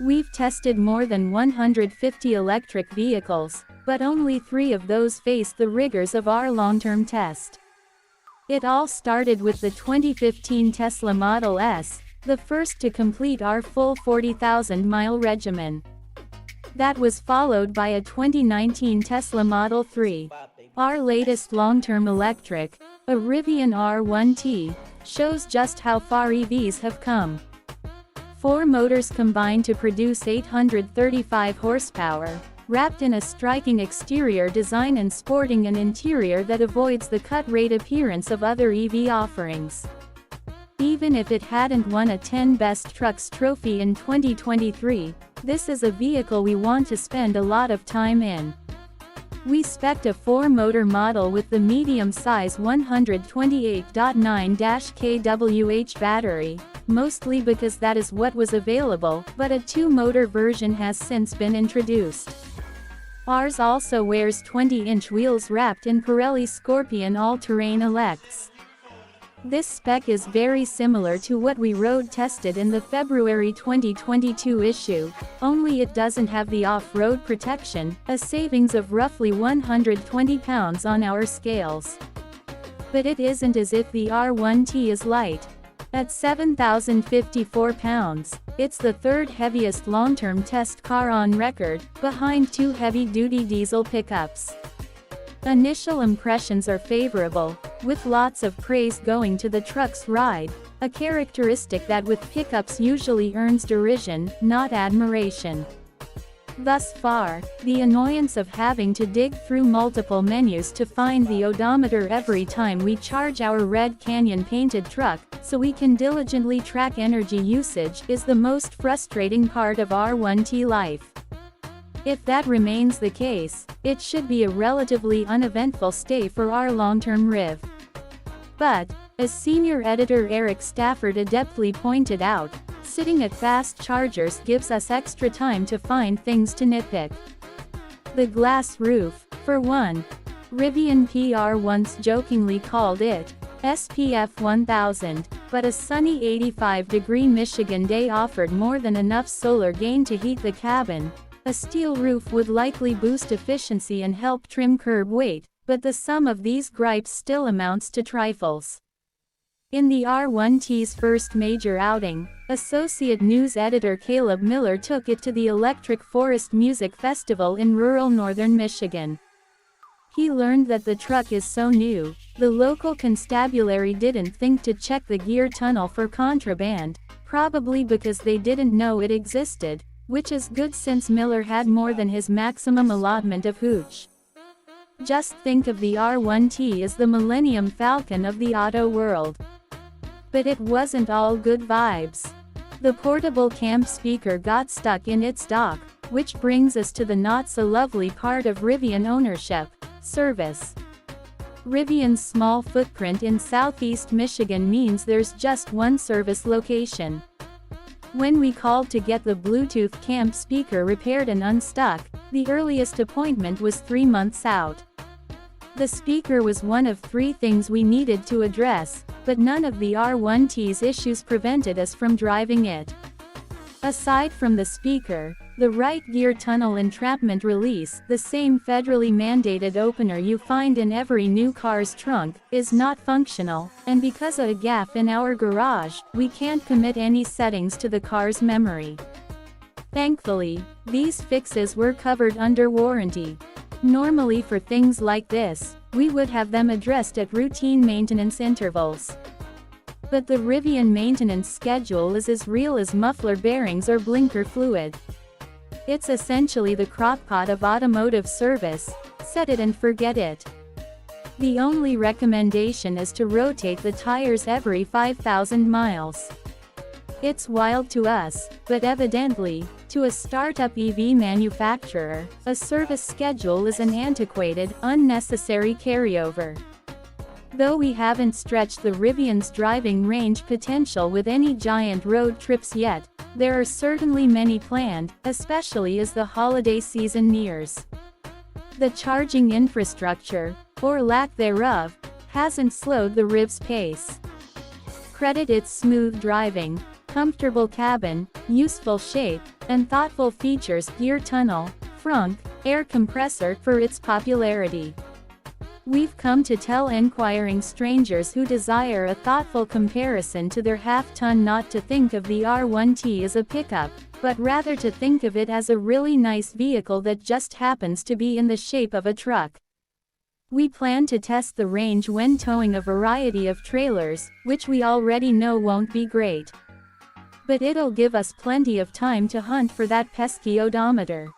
We've tested more than 150 electric vehicles, but only 3 of those faced the rigors of our long-term test. It all started with the 2015 Tesla Model S, the first to complete our full 40,000-mile regimen. That was followed by a 2019 Tesla Model 3. Our latest long-term electric, a Rivian R1T, shows just how far EVs have come. 4 motors combine to produce 835 horsepower, wrapped in a striking exterior design and sporting an interior that avoids the cut-rate appearance of other EV offerings. Even if it hadn't won a 10 Best Trucks trophy in 2023, this is a vehicle we want to spend a lot of time in. We spec'd a 4-motor model with the medium-size 128.9 kWh battery, mostly because that is what was available, but a 2-motor version has since been introduced. Ours also wears 20-inch wheels wrapped in Pirelli Scorpion all-terrain elects. This spec is very similar to what we road tested in the February 2022 issue, only it doesn't have the off-road protection, a savings of roughly 120 pounds on our scales. But it isn't as if the R1T is light. At 7,054 pounds, it's the 3rd heaviest long-term test car on record, behind 2 heavy-duty diesel pickups. Initial impressions are favorable, with lots of praise going to the truck's ride, a characteristic that with pickups usually earns derision, not admiration. Thus far, the annoyance of having to dig through multiple menus to find the odometer every time we charge our Red Canyon painted truck, so we can diligently track energy usage, is the most frustrating part of R1T life. If that remains the case, it should be a relatively uneventful stay for our long-term Riv. But, as senior editor Eric Stafford adeptly pointed out, sitting at fast chargers gives us extra time to find things to nitpick. The glass roof, for one. Rivian PR once jokingly called it SPF 1000, but a sunny 85-degree Michigan day offered more than enough solar gain to heat the cabin. A steel roof would likely boost efficiency and help trim curb weight, but the sum of these gripes still amounts to trifles. In the R1T's first major outing, Associate News editor Caleb Miller took it to the Electric Forest Music Festival in rural northern Michigan. He learned that the truck is so new, the local constabulary didn't think to check the gear tunnel for contraband, probably because they didn't know it existed, which is good since Miller had more than his maximum allotment of hooch. Just think of the R1T as the Millennium Falcon of the auto world. But it wasn't all good vibes. The portable camp speaker got stuck in its dock, which brings us to the not-so-lovely part of Rivian ownership: service. Rivian's small footprint in southeast Michigan means there's just one service location. When we called to get the Bluetooth camp speaker repaired and unstuck, the earliest appointment was 3 months out. The speaker was one of 3 things we needed to address, but none of the R1T's issues prevented us from driving it. Aside from the speaker, the right gear tunnel entrapment release, the same federally mandated opener you find in every new car's trunk, is not functional, and because of a gaffe in our garage, we can't commit any settings to the car's memory. Thankfully, these fixes were covered under warranty. Normally for things like this, we would have them addressed at routine maintenance intervals. But the Rivian maintenance schedule is as real as muffler bearings or blinker fluid. It's essentially the crockpot of automotive service, set it and forget it. The only recommendation is to rotate the tires every 5,000 miles. It's wild to us, but evidently, to a startup EV manufacturer, a service schedule is an antiquated, unnecessary carryover. Though we haven't stretched the Rivian's driving range potential with any giant road trips yet, there are certainly many planned, especially as the holiday season nears. The charging infrastructure, or lack thereof, hasn't slowed the Riv's pace. Credit its smooth driving, comfortable cabin, useful shape, and thoughtful features, gear tunnel, frunk, air compressor, for its popularity. We've come to tell inquiring strangers who desire a thoughtful comparison to their half-ton not to think of the R1T as a pickup, but rather to think of it as a really nice vehicle that just happens to be in the shape of a truck. We plan to test the range when towing a variety of trailers, which we already know won't be great. But it'll give us plenty of time to hunt for that pesky odometer.